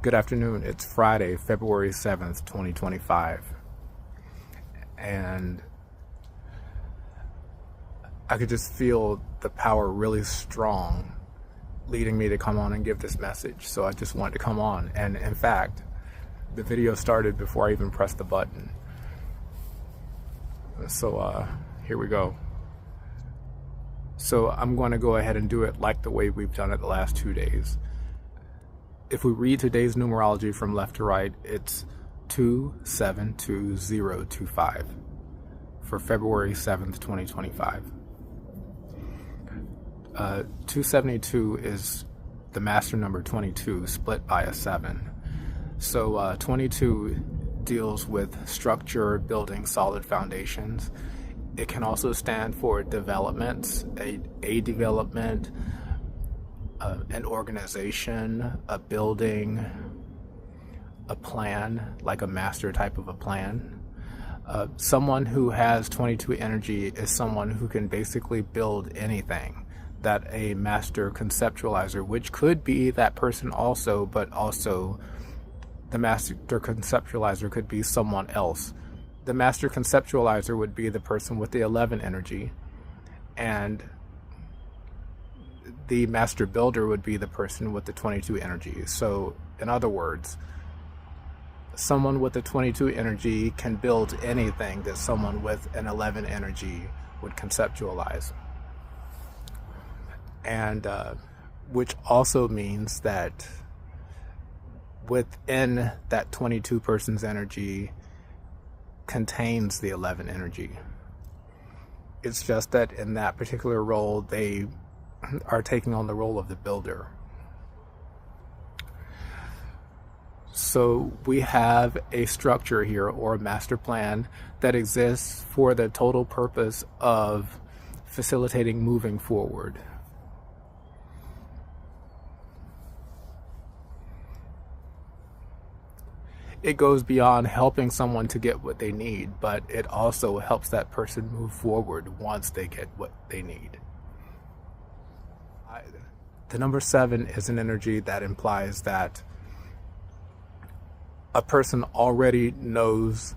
Good afternoon. It's Friday, February 7th, 2025. And I could just feel the power really strong leading me to come on and give this message. So I just wanted to come on. And in fact, the video started before I even pressed the button. So here we go. So I'm going to go ahead and do it like the way we've done it the last 2 days. If we read today's numerology from left to right, it's 272025 for February 7th, 2025. 272 is the master number 22 split by a 7. So 22 deals with structure, building solid foundations. It can also stand for developments, a development, an organization, a building, a plan, like a master type of a plan. Someone who has 22 energy is someone who can basically build anything that a master conceptualizer, which could be that person also, but also the master conceptualizer could be someone else. The master conceptualizer would be the person with the 11 energy, and the master builder would be the person with the 22 energy. So in other words, someone with the 22 energy can build anything that someone with an 11 energy would conceptualize. And which also means that within that 22 person's energy contains the 11 energy. It's just that in that particular role, they are taking on the role of the builder. So we have a structure here, or a master plan, that exists for the total purpose of facilitating moving forward. It goes beyond helping someone to get what they need, but it also helps that person move forward once they get what they need. The number 7 is an energy that implies that a person already knows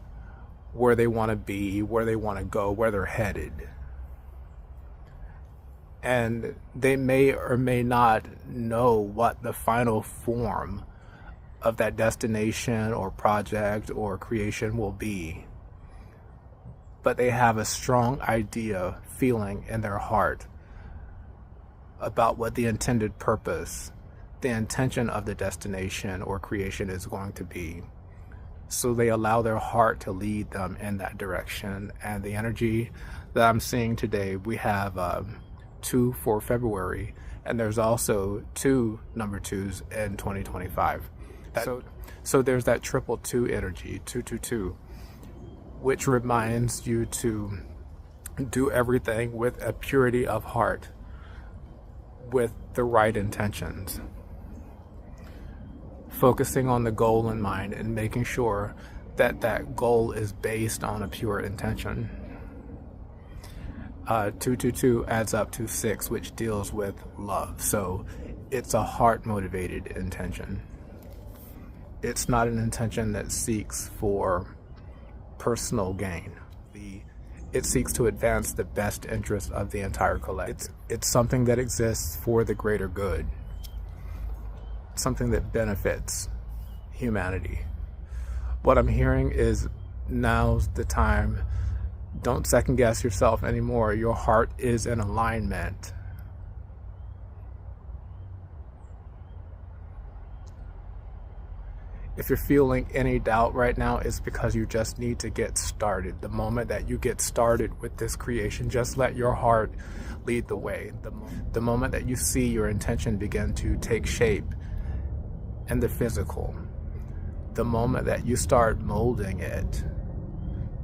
where they want to be, where they want to go, where they're headed. And they may or may not know what the final form of that destination or project or creation will be. But they have a strong idea, feeling in their heart about what the intended purpose, the intention of the destination or creation is going to be. So they allow their heart to lead them in that direction. And the energy that I'm seeing today, we have 2 for February, and there's also 2 number 2s in 2025. So there's that triple 2 energy, 222, which reminds you to do everything with a purity of heart, with the right intentions, focusing on the goal in mind and making sure that that goal is based on a pure intention. 222 adds up to 6, which deals with love. So it's a heart motivated intention. It's not an intention that seeks for personal gain. It seeks to advance the best interest of the entire collective. It's something that exists for the greater good, something that benefits humanity. What I'm hearing is, now's the time. Don't second guess yourself anymore. Your heart is in alignment. If you're feeling any doubt right now, it's because you just need to get started. The moment that you get started with this creation, just let your heart lead the way. The moment that you see your intention begin to take shape in the physical, the moment that you start molding it,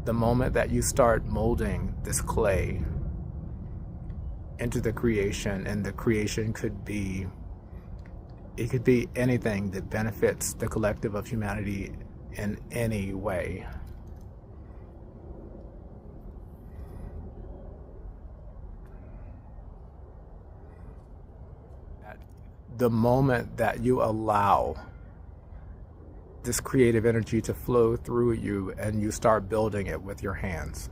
the moment that you start molding this clay into the creation, and the creation could be anything that benefits the collective of humanity in any way. The moment that you allow this creative energy to flow through you, and you start building it with your hands.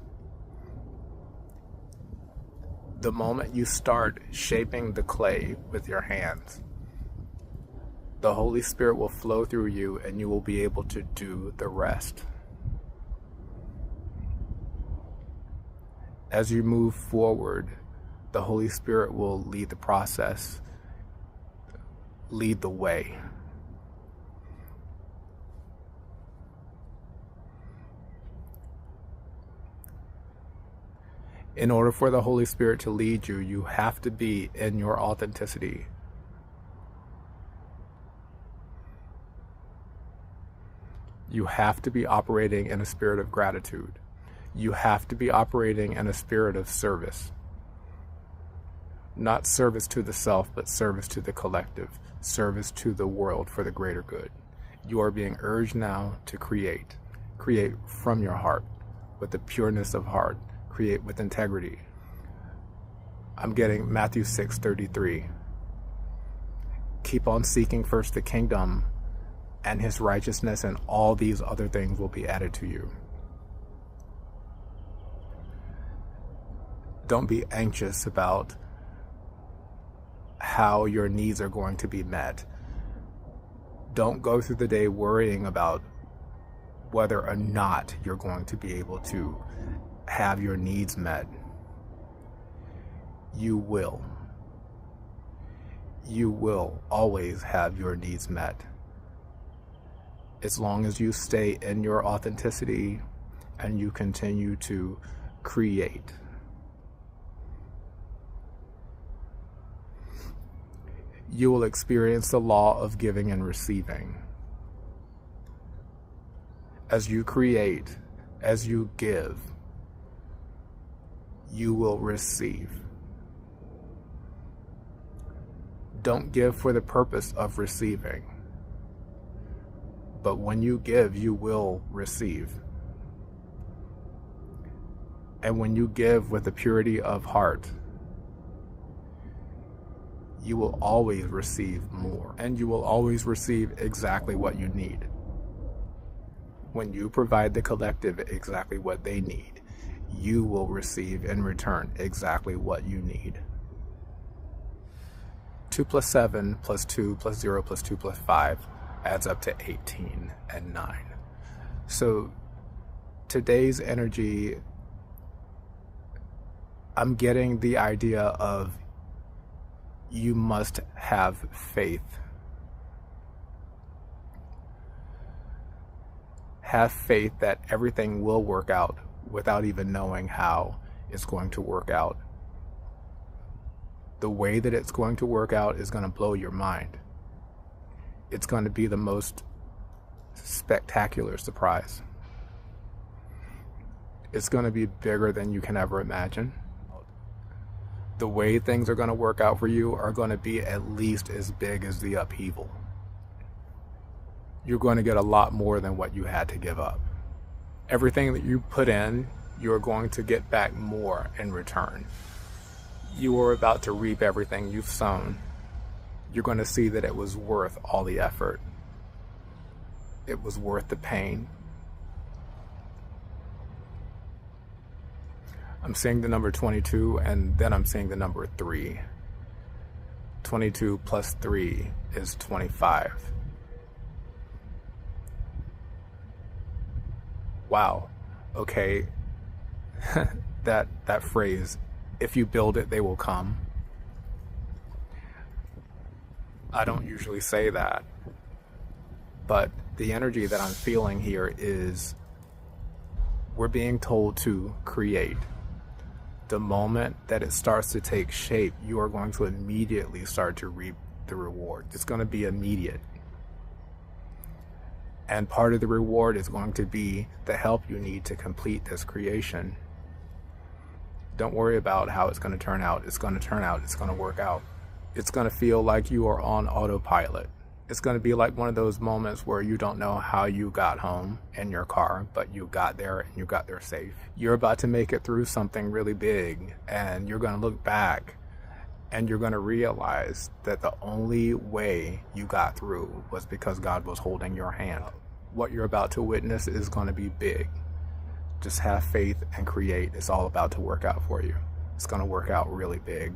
The moment you start shaping the clay with your hands, the Holy Spirit will flow through you and you will be able to do the rest. As you move forward, the Holy Spirit will lead the process, lead the way. In order for the Holy Spirit to lead you, you have to be in your authenticity. You have to be operating in a spirit of gratitude. You have to be operating in a spirit of service. Not service to the self, but service to the collective, service to the world for the greater good. You are being urged now to create. Create from your heart, with the pureness of heart. Create with integrity. I'm getting Matthew 6:33. Keep on seeking first the kingdom and his righteousness, and all these other things will be added to you. Don't be anxious about how your needs are going to be met. Don't go through the day worrying about whether or not you're going to be able to have your needs met. You will. You will always have your needs met. As long as you stay in your authenticity and you continue to create. You will experience the law of giving and receiving. As you create, as you give, you will receive. Don't give for the purpose of receiving, but when you give, you will receive. And when you give with the purity of heart, you will always receive more, and you will always receive exactly what you need. When you provide the collective exactly what they need, you will receive in return exactly what you need. 2 plus 7 plus 2 plus 0 plus 2 plus 5 adds up to 18 and 9. So today's energy, I'm getting the idea of you must have faith. Have faith that everything will work out without even knowing how it's going to work out. The way that it's going to work out is going to blow your mind. It's going to be the most spectacular surprise. It's going to be bigger than you can ever imagine. The way things are going to work out for you are going to be at least as big as the upheaval. You're going to get a lot more than what you had to give up. Everything that you put in, you're going to get back more in return. You are about to reap everything you've sown. You're going to see that it was worth all the effort. It was worth the pain. I'm seeing the number 22, and then I'm seeing the number 3. 22 plus 3 is 25. Wow. Okay. that phrase, if you build it, they will come. I don't usually say that, but the energy that I'm feeling here is we're being told to create. The moment that it starts to take shape, you are going to immediately start to reap the reward. It's going to be immediate. And part of the reward is going to be the help you need to complete this creation. Don't worry about how it's going to turn out. It's going to turn out. It's going to work out. It's going to feel like you are on autopilot. It's going to be like one of those moments where you don't know how you got home in your car, but you got there and you got there safe. You're about to make it through something really big, and you're going to look back and you're going to realize that the only way you got through was because God was holding your hand. what you're about to witness is going to be big. Just have faith and create. It's all about to work out for you. It's going to work out really big.